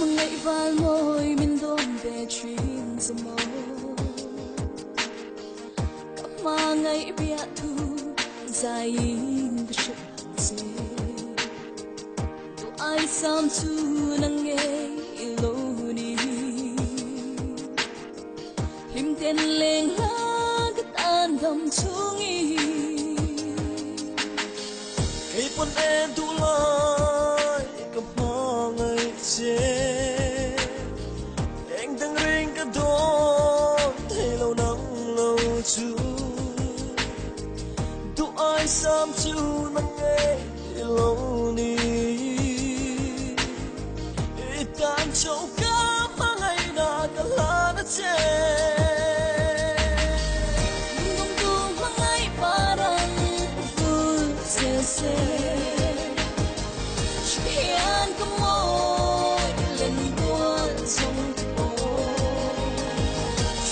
ngày van môi mình đón về chuyện giờ mơ mà ngày bia thu dài in cái sự gì tụi ai sam tu nang nghe lâu đi him tên lên lá cái tan đầm chung y cây pun em tu lai cầm hoa ngày chế anh đang ring cái đó thấy lâu nắng lâu chú tụi ai sam chú nang nghe lâu đi tan châu cá mà ngày nào cả lá nó chế Hiền có môi lần buồn trong phố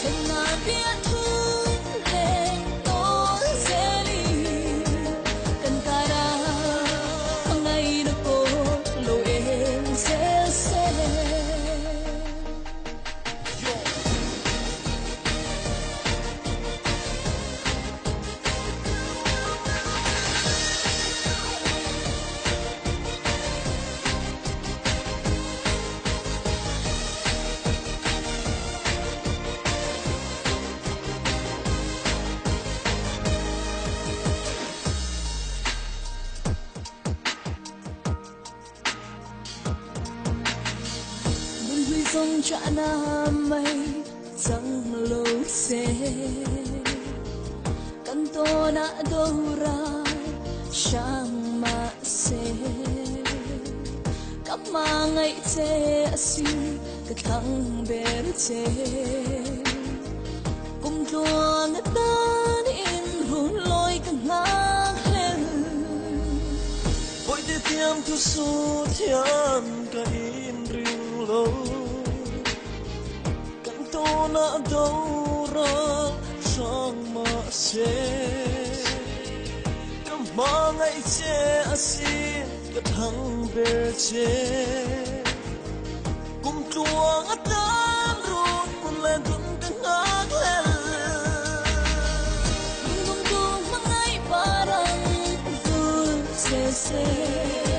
chuyện mà biết thương lên tối dễ đi cần ta đã ngày nó cô lâu em dễ sẽ sông trả nam mây răng lâu xe căn tô na đâu ra sang mà xe cắm mà ngày chế si cái thằng bé chế cùng chùa ngất đan in hồn lôi cả ngang lên ôi để tiêm thu su thiên cả in ring lâu tô na đâu ra sang mà xe cầm mà ngày chế xin cái thằng bé chế cùng chùa ngắt đan run cùng lên run cái ngác lên cùng tu mà ngày parang tu se